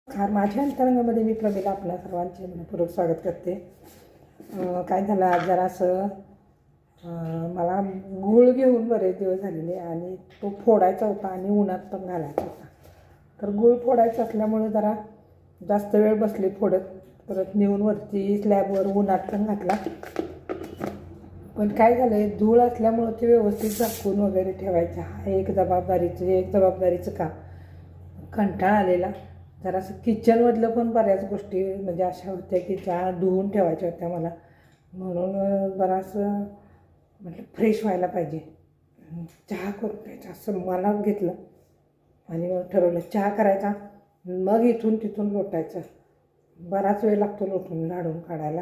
माझ्या अंतरंगामध्ये मी प्रमिला आपल्या सर्वांचे मनपूर्वक स्वागत करते. काय झालं आज जरासं मला गूळ घेऊन बरेच दिवस झालेले आणि तो फोडायचा होता आणि उन्हात पण घालायचा होता. तर गूळ फोडायचा असल्यामुळे जरा जास्त वेळ बसले फोडत, परत नेऊन वरती स्लॅबवर उन्हात पण घातला. पण काय झालं आहे, धूळ असल्यामुळं ते व्यवस्थित झाकून वगैरे ठेवायचं हा एक जबाबदारीचं काम. कंटाळा आलेला. जरासं किचनमधलं पण बऱ्याच गोष्टी म्हणजे अशा होत्या की ज्या धुवून ठेवायच्या होत्या मला, म्हणून बराचसं म्हटलं फ्रेश व्हायला पाहिजे, चहा करून प्यायचा असं मनात घेतलं आणि मग ठरवलं चहा करायचा, मग इथून तिथून लोटायचं. बराच वेळ लागतो लोटून झाडून काढायला.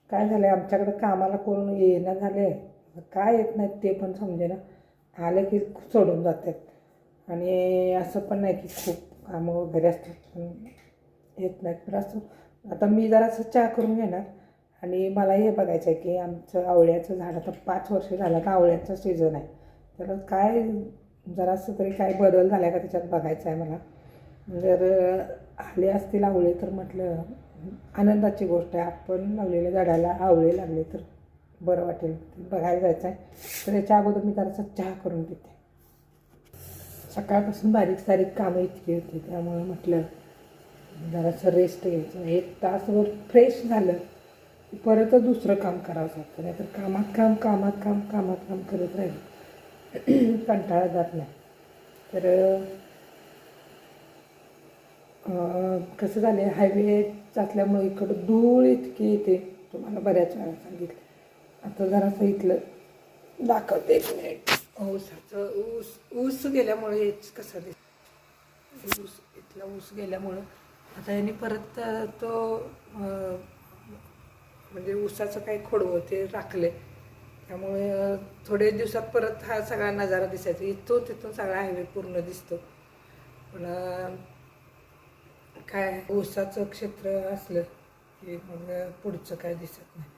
काय झालं आहे, आमच्याकडं कामाला कोण येणं झाले, काय येत नाहीत ते पण समजेना, आलं की सोडून जातात आणि असं पण नाही की खूप कामं वगैरे असतात पण येत नाहीत. तर असं आता मी जरासं चहा करून घेणार आणि मला हे बघायचं आहे की आमचं आवळ्याचं झाड आता 5 वर्ष झालं का आवळ्याचा सीझन आहे, तर काय जरासं तरी काय बदल झाला का त्याच्यात बघायचं आहे मला. जर आले असतील आवळे तर म्हटलं आनंदाची गोष्ट आहे, आपण लावलेल्या झाडाला आवळे लागले तर बरं वाटेल, बघायला जायचं आहे. तर त्याच्या अगोदर मी जरासं चहा करून घेते. सकाळपासून बारीक सारीक कामं इतकी होती, त्यामुळे म्हटलं जरासं रेस्ट घ्यायचं. 1 तासभर फ्रेश झालं की परत दुसरं काम करावं लागतं, नाही तर कामात काम करत राहिलं कंटाळा जात नाही. तर कसं झालं आहे, हायवे असल्यामुळे इकडं धूळ इतकी येते, तुम्हाला बऱ्याच वेळा सांगितलं. आता जरासं इथलं दाखवते, 1 मिनिट. ऊस गेल्यामुळे हेच कसं ऊस इथला ऊस गेल्यामुळं आता यांनी परत तो म्हणजे ऊसाचं काही खोडवं ते राखले, त्यामुळे थोडे दिवसात परत हा सगळा नजारा दिसायचा. इथून तिथून सगळा हायवे पूर्ण दिसतो. पण काय ऊसाचं क्षेत्र असलं की मग पुढचं काय दिसत नाही.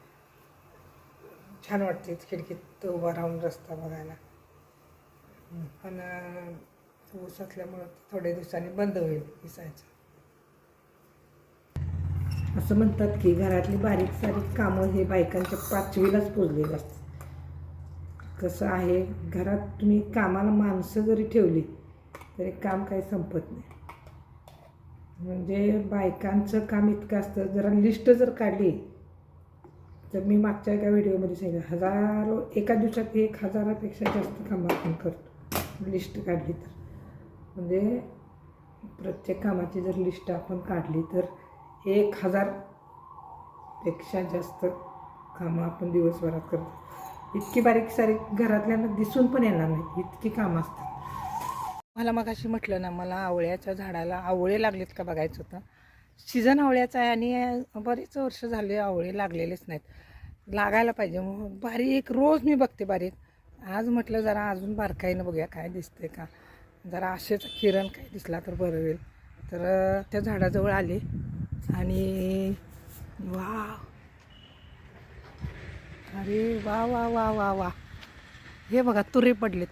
छान वाटते खिडकीत उभा राहून रस्ता बघायला. पण ऊस असल्यामुळं थोड्या दिवसांनी बंद होईल दिसायचं. असं म्हणतात की घरातली बारीक सारीक कामं हे बायकांच्या 5वीलाच पोचलेली असतात. कसं आहे, घरात तुम्ही कामाला माणसं जरी ठेवली तरी काम काही संपत नाही. म्हणजे बायकांचं काम इतकं असतं, जरा लिस्ट जर काढली तर मी मागच्या एका व्हिडिओमध्ये सांगितलं, हजारो एका दिवसात 1000पेक्षा जास्त कामं आपण करतो लिस्ट काढली तर. म्हणजे प्रत्येक कामाची जर लिस्ट आपण काढली तर 1000पेक्षा जास्त कामं आपण दिवसभरात करतो. इतकी बारीक सारीक घरातल्यांना दिसून पण येणार नाही, इतकी कामं असतात. मला मगाशी म्हटलं ना, मला आवळ्याच्या झाडाला आवळे लागलेत का बघायचं होतं. सीझन आवळ्याचा आहे आणि बरीच वर्ष झाले आवळे लागलेलेच नाहीत. लागायला पाहिजे, मग बारीक रोज मी बघते बारीक. आज म्हटलं जरा अजून बारकाईनं बघूया काय दिसते का, जरा आशेचा किरण काय दिसला तर बरं होईल. तर त्या झाडाजवळ आले आणि वा, अरे वा वा वा वा वा, हे बघा तुरे पडलेत.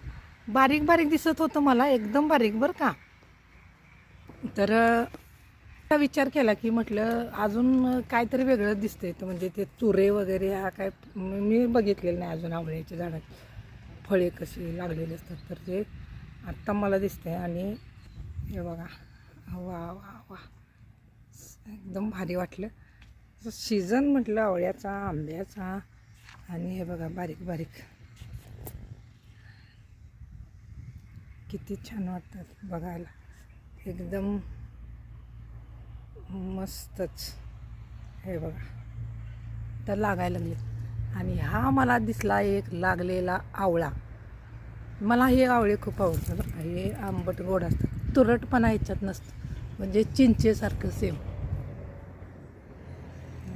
बारीक बारीक दिसत होतं मला, एकदम बारीक बरं का. तर विचार केला की म्हटलं अजून काहीतरी वेगळं दिसतंय, तर म्हणजे ते तुरे वगैरे हा काय मी बघितलेलं नाही अजून आवळ्याच्या झाडात फळे कशी लागलेली असतात. तर ते आत्ता मला दिसते आणि हे बघा, वा वा वा, एकदम भारी वाटलं. सीझन म्हटलं आवळ्याचा, आंब्याचा, आणि हे बघा बारीक बारीक किती छान वाटतात बघायला, एकदम मस्तच. हे बघा तर लागायला लागले. आणि हा मला दिसला एक लागलेला आवळा. मला हे आवळे खूप आवडतात. हे आंबट गोड असतात, तुरटपणा ह्याच्यात नसतं, म्हणजे चिंचेसारखं सेम.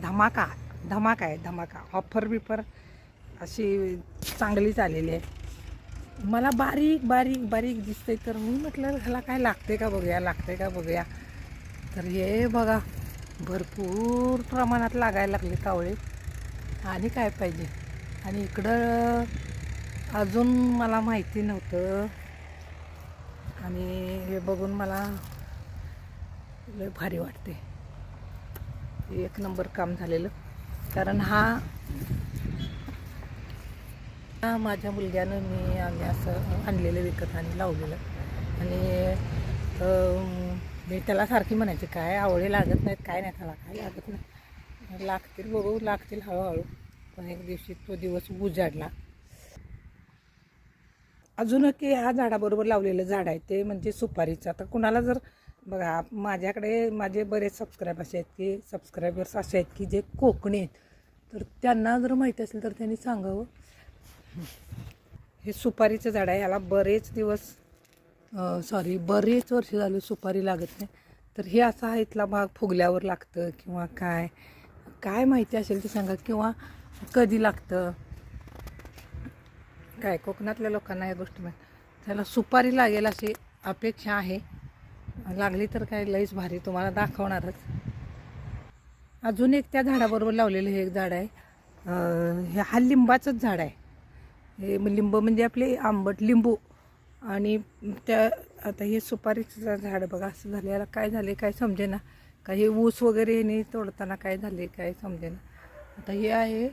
धमाका धमाका आहे, धमाका. ऑफर बिफर अशी चांगलीच आलेली आहे. मला बारीक बारीक बारीक दिसते, तर मी म्हटलं ह्याला काय लागते का बघूया. तर हे बघा भरपूर प्रमाणात लागायला लागले आवळे, आणि काय पाहिजे. आणि इकडं अजून मला माहिती नव्हतं, आणि हे बघून मला लय भारी वाटते. एक नंबर काम झालेलं. कारण हा माझ्या मुलग्यानं आम्ही असं आणलेलं विकत आणि लावलेलं. आणि मी त्याला सारखी म्हणायची काय आवळे लागत नाहीत, काय नाही त्याला काय लागत नाही, लागतील बघू लागतील हळूहळू. पण एक दिवशी तो दिवस उजाडला. अजून की ह्या झाडाबरोबर लावलेलं झाड आहे ते म्हणजे सुपारीचं. आता कुणाला जर बघा, माझ्याकडे माझे बरेच सबस्क्रायबर्स असे आहेत की जे कोकणी आहेत, तर त्यांना जर माहिती असेल तर त्यांनी सांगावं. हे सुपारीचं झाड आहे. ह्याला बरेच वर्ष झाले सुपारी लागत नाही. तर हे असा इथला भाग फुगल्यावर लागतं किंवा काय माहिती असेल ते सांगा, किंवा कधी लागतं काय. कोकणातल्या लोकांना या गोष्टी माहीत. त्याला सुपारी लागेल अशी अपेक्षा आहे. लागली तर काय लईच भारी, तुम्हाला दाखवणारच. अजून एक त्या झाडाबरोबर लावलेलं हे एक झाड आहे. हा लिंबाचंच झाड आहे. हे लिंब म्हणजे आपले आंबट लिंबू. आणि आता हे सुपारीचं झाड बघा असं झालं. याला काय झाले काय समजे ना. काही ऊस वगैरे नाही तोडताना काय झाले काय समजे ना. आता हे आहे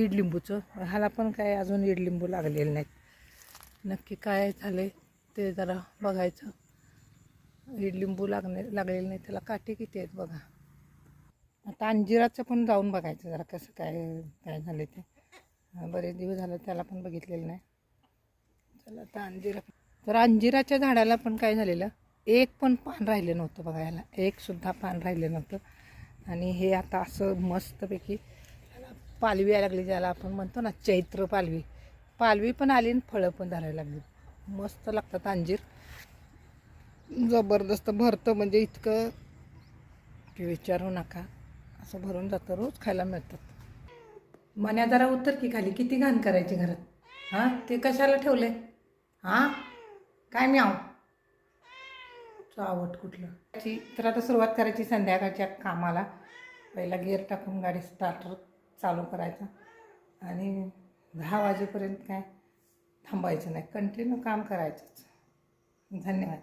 ईडलिंबूचं. ह्याला पण काय अजून ईडलिंबू लागलेले नाहीत. नक्की काय झाले ते जरा बघायचं. ईडलिंबू लागलेले नाही. त्याला काटे किती आहेत बघा. आता अंजिराचं पण जाऊन बघायचं जरा कसं काय झालं ते. बरेच दिवस झालं त्याला पण बघितलेलं नाही. चला आता तर अंजिराच्या झाडाला पण काय झालेलं, एक पण पान राहिलं नव्हतं बघा. याला एक सुद्धा पान राहिलं नव्हतं. आणि हे आता असं मस्तपैकी पालवी यायला लागली, ज्याला आपण म्हणतो ना चैत्र पालवी पण आली आणि फळं पण धरायला लागली. मस्त लागतात अंजीर. जबरदस्त भरतं म्हणजे इतकं की विचारू नका. असं भरून जातं, रोज खायला मिळतात. मन्या जरा उतर की खाली, किती घाण करायची घरात. हां ते कशाला ठेवले. हां काय म्याव चावट कुठलं. तर आता सुरुवात करायची संध्याकाळच्या कामाला. पहिला गिअर टाकून गाडी स्टार्टर चालू करायचा आणि 10 वाजेपर्यंत काय थांबायचं नाही, कंटिन्यू काम करायचंच. धन्यवाद.